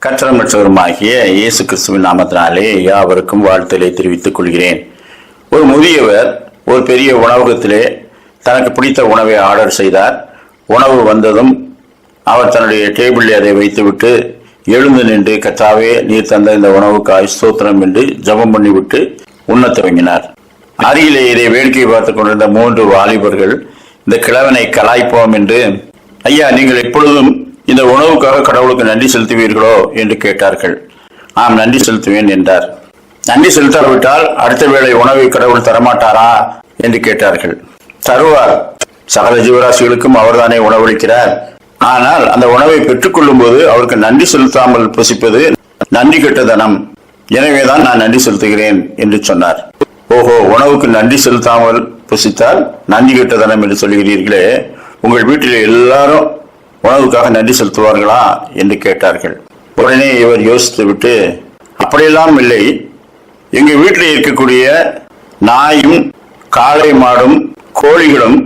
கற்றல் மற்றவருமாகிய இயேசு கிறிஸ்துவின் நாமத்தினாலே யாவருக்கும் வாழ்த்தலை தெரிவித்துக் கொள்கிறேன். ஒரு முதியவர் ஒரு பெரிய உணவகத்திலே தனக்கு பிடித்த உணவை ஆர்டர் செய்தார். உணவு வந்ததும் அவர் தன்னுடைய டேபிளில் அதை வைத்துவிட்டு எழுந்து நின்று, கர்த்தாவே, நீர் தந்த இந்த உணவுக்காய் ஸ்தோத்திரம் என்று ஜெபம் பண்ணிவிட்டு உண்ணத் துவங்கினார். அருகிலே இதை வேடிக்கை பார்த்துக் கொண்டிருந்த 3 வாலிபர்கள் இந்த கிழவனை கலாய்ப்போம் என்று, ஐயா, நீங்கள் எப்பொழுதும் இந்த உணவுக்காக கடவுளுக்கு நன்றி செலுத்துவீர்களோ என்று கேட்டார்கள். ஆம், நன்றி செலுத்துவேன் என்றார். நன்றி செலுத்தாவிட்டால் அடுத்த வேளை உணவை கடவுள் தரமாட்டாரா என்று கேட்டார்கள். தருவார், சகல ஜீவராசிகளுக்கும் அவர்தானே உணவளிக்கிறார். ஆனால் அந்த உணவை பெற்றுக்கொள்ளும் போது அவருக்கு நன்றி செலுத்தாமல் புசிப்பது நன்றி கெட்டதனம். எனவேதான் நான் நன்றி செலுத்துகிறேன் என்று சொன்னார். ஓஹோ, உணவுக்கு நன்றி செலுத்தாமல் புசித்தால் நன்றி கெட்டதனம் என்று சொல்கிறீர்களே, உங்கள் வீட்டில் எல்லாரும் உணவுக்காக நன்றி செலுத்துவார்களா என்று கேட்டார்கள். உடனே இவர் யோசித்து விட்டு, அப்படியெல்லாம் இல்லை, எங்கள் வீட்டில் இருக்கக்கூடிய நாயும் காளை மாடும் கோழிகளும்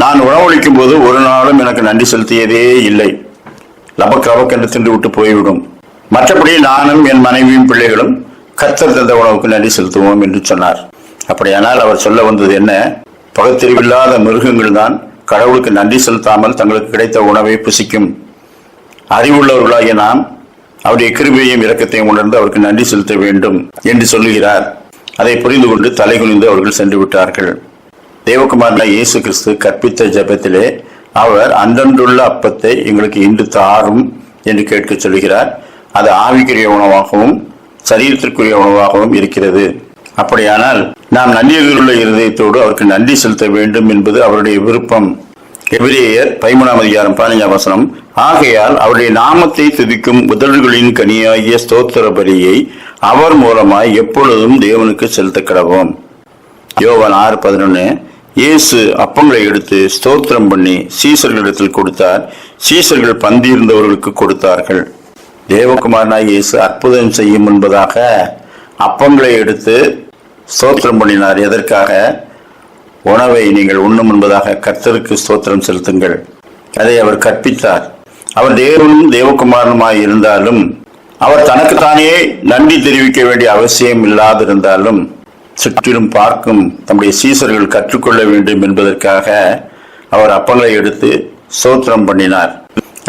நான் உணவளிக்கும் போது ஒரு நாளும் எனக்கு நன்றி செலுத்தியதே இல்லை. லபக் லபக் என்று தின்று விட்டு போய்விடும். மற்றபடி நானும் என் மனைவியும் பிள்ளைகளும் கர்த்தர் தந்த உணவுக்கு நன்றி செலுத்துவோம் என்று சொன்னார். அப்படியானால் அவர் சொல்ல வந்தது என்ன? பகுத்தறிவில்லாத மிருகங்கள் தான் கடவுளுக்கு நன்றி செலுத்தாமல் தங்களுக்கு கிடைத்த உணவை புசிக்கும். அறிவுள்ளவர்களாகிய நாம் அவருடைய கிருபையையும் இரக்கத்தையும் உணர்ந்து அவருக்கு நன்றி செலுத்த வேண்டும் என்று சொல்லுகிறார். அதை புரிந்து கொண்டு தலை குனிந்து அவர்கள் சென்று விட்டார்கள். தேவகுமாரனாகிய இயேசு கிறிஸ்து கற்பித்த ஜெபத்திலே அவர் அன்றன்றுள்ள அப்பத்தை எங்களுக்கு இன்று தாரும் என்று கேட்க சொல்கிறார். அது ஆவிக்குரிய உணவாகவும் சரீரத்திற்குரிய உணவாகவும் இருக்கிறது. அப்படியானால் நாம் நன்றியுள்ள இருதயத்தோடு அவருக்கு நன்றி செலுத்த வேண்டும் என்பது அவருடைய விருப்பம். எபிரேயர் 13:15 ஆகையால் அவருடைய நாமத்தை துதிக்கும் உதடுகளின் கனியாகிய ஸ்தோத்திர பலியை அவர் மூலமாய் எப்பொழுதும் தேவனுக்கு செலுத்த கடவோம். யோவான் 6:11 இயேசு அப்பங்களை எடுத்து ஸ்தோத்திரம் பண்ணி சீசர்களிடத்தில் கொடுத்தார். சீசர்கள் பந்தியிருந்தவர்களுக்கு கொடுத்தார்கள். தேவகுமாரனாய் இயேசு அற்புதம் செய்யும் என்பதாக அப்பங்களை எடுத்து ஸ்தோத்திரம் பண்ணினார். எதற்காக? உணவை நீங்கள் உண்ணும் என்பதாக கர்த்தருக்கு ஸ்தோத்திரம் செலுத்துங்கள். அதை அவர் கற்பித்தார். அவர் தேவனும் தேவகுமாரனுமாய் இருந்தாலும், அவர் தனக்குத்தானே நன்றி தெரிவிக்க வேண்டிய அவசியம் இல்லாதிருந்தாலும், சுற்றிலும் பார்க்கும் தம்முடைய சீசர்கள் கற்றுக்கொள்ள வேண்டும் என்பதற்காக அவர் அப்பங்களை எடுத்து ஸ்தோத்திரம் பண்ணினார்.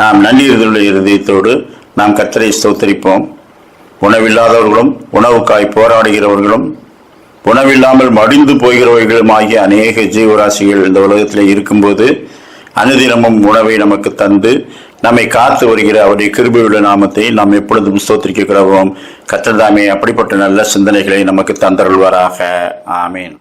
நாம் நன்றியுள்ள இருதயத்தோடு நாம் கர்த்தரை ஸ்தோத்தரிப்போம். உணவில்லாதவர்களும் உணவுக்காய் போராடுகிறவர்களும் உணவில்லாமல் மடிந்து போகிறவர்களும் ஆகிய அநேக ஜீவராசிகள் இந்த உலகத்தில் இருக்கும்போது அனுதினமும் உணவை நமக்கு தந்து நம்மை காத்து வருகிற அவருடைய கிருபையுள்ள நாமத்தை நாம் எப்பொழுதும் ஸ்தோத்திரிக்க கடவோம். கர்த்தர் தாமே அப்படிப்பட்ட நல்ல சிந்தனைகளை நமக்கு தந்தருள்வாராக. ஆமேன்.